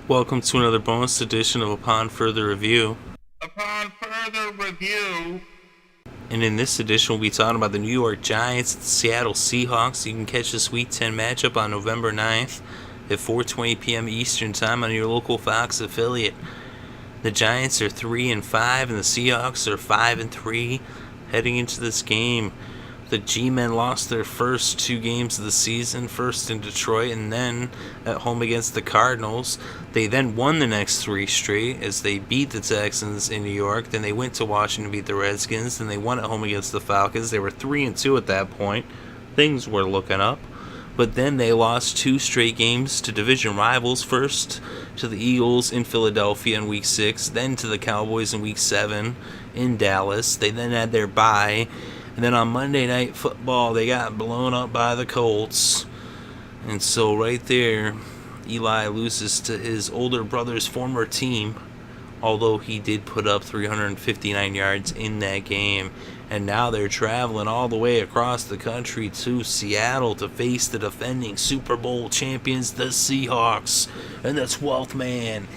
Welcome to another bonus edition of Upon Further Review. Upon further review, And in this edition, we'll be talking about the New York Giants and the Seattle Seahawks. You can catch this Week 10 matchup on November 9th at 4:20 p.m. Eastern Time on your local Fox affiliate. The Giants are 3-5, and the Seahawks are 5-3 heading into this game. The G-Men lost their first two games of the season, first in Detroit and then at home against the Cardinals. They then won the next three straight as they beat the Texans in New York. Then they went to Washington to beat the Redskins. Then they won at home against the Falcons. They were 3-2 at that point. Things were looking up. But then they lost two straight games to division rivals. First to the Eagles in Philadelphia in Week 6. Then to the Cowboys in Week 7 in Dallas. They then had their bye. And then on Monday Night Football, they got blown up by the Colts. And so right there, Eli loses to his older brother's former team, although he did put up 359 yards in that game. And now they're traveling all the way across the country to Seattle to face the defending Super Bowl champions, the Seahawks, and the 12th man.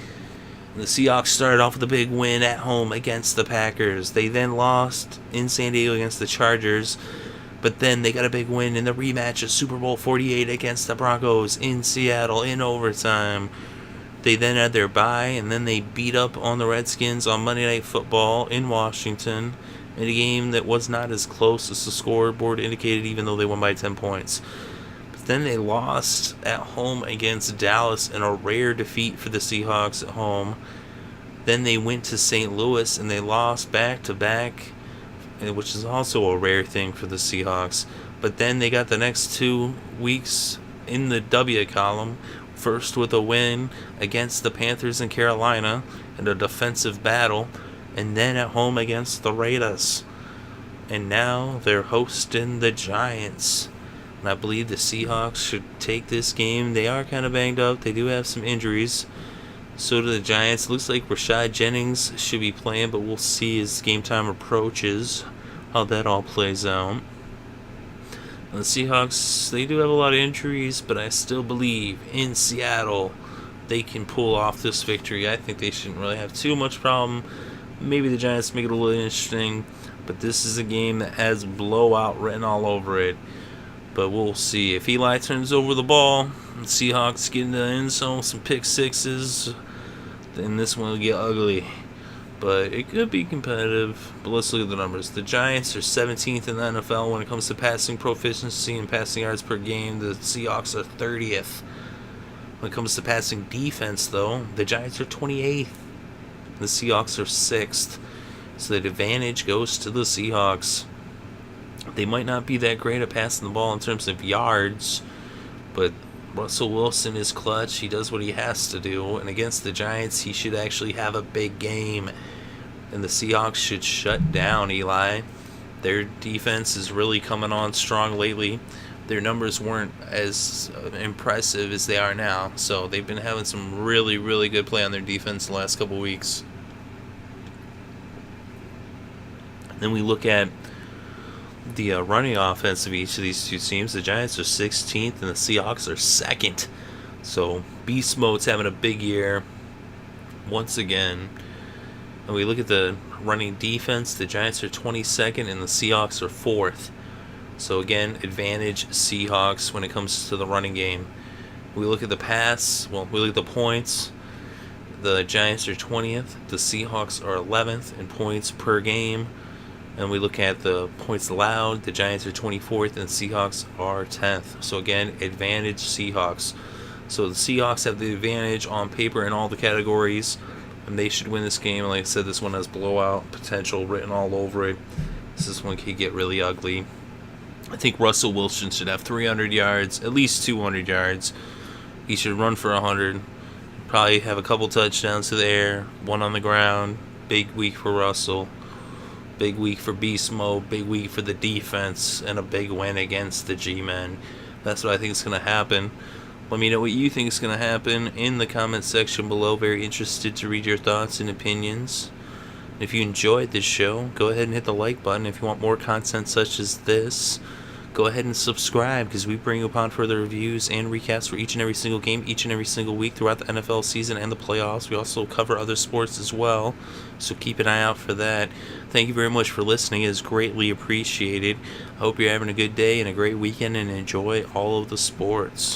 The Seahawks started off with a big win at home against the Packers. They then lost in San Diego against the Chargers, but then they got a big win in the rematch of Super Bowl 48 against the Broncos in Seattle in overtime. They then had their bye, and then they beat up on the Redskins on Monday Night Football in Washington in a game that was not as close as the scoreboard indicated, even though they won by 10 points. Then they lost at home against Dallas in a rare defeat for the Seahawks at home. Then they went to St. Louis and they lost back-to-back, which is also a rare thing for the Seahawks. But then they got the next 2 weeks in the W column, first with a win against the Panthers in Carolina in a defensive battle, and then at home against the Raiders. And now they're hosting the Giants. And I believe the Seahawks should take this game. They are kind of banged up. They do have some injuries. So do the Giants. Looks like Rashad Jennings should be playing, but we'll see as game time approaches how that all plays out. And the Seahawks, they do have a lot of injuries, but I still believe in Seattle they can pull off this victory. I think they shouldn't really have too much problem. Maybe the Giants make it a little interesting, but this is a game that has blowout written all over it. But we'll see. If Eli turns over the ball, the Seahawks get into the end zone, some pick sixes, then this one will get ugly. But it could be competitive. But let's look at the numbers. The Giants are 17th in the NFL when it comes to passing proficiency and passing yards per game. The Seahawks are 30th. When it comes to passing defense, though, the Giants are 28th. The Seahawks are 6th. So the advantage goes to the Seahawks. They might not be that great at passing the ball in terms of yards, but Russell Wilson is clutch. He does what he has to do, and against the Giants, he should actually have a big game. And the Seahawks should shut down Eli. Their defense is really coming on strong lately. Their numbers weren't as impressive as they are now, so they've been having some really, really good play on their defense the last couple weeks. Then we look at the running offense of each of these two teams. The Giants are 16th and the Seahawks are 2nd. So beast mode's having a big year once again. And we look at the running defense. The Giants are 22nd and the Seahawks are 4th. So again, advantage Seahawks when it comes to the running game. We look at the pass. Well, we look at the points. The Giants are 20th. The Seahawks are 11th in points per game. And we look at the points allowed. The Giants are 24th and the Seahawks are 10th. So again, advantage Seahawks. So the Seahawks have the advantage on paper in all the categories, and they should win this game. Like I said, this one has blowout potential written all over it. This one could get really ugly. I think Russell Wilson should have 300 yards, at least 200 yards. He should run for 100. Probably have a couple touchdowns to the air, one on the ground. Big week for Russell. Big week for Beast Mode, big week for the defense, and a big win against the G-Men. That's what I think is going to happen. Let me know what you think is going to happen in the comment section below. Very interested to read your thoughts and opinions. If you enjoyed this show, go ahead and hit the like button. If you want more content such as this, go ahead and subscribe, because we bring upon further reviews and recaps for each and every single game, each and every single week throughout the NFL season and the playoffs. We also cover other sports as well, so keep an eye out for that. Thank you very much for listening. It is greatly appreciated. I hope you're having a good day and a great weekend, and enjoy all of the sports.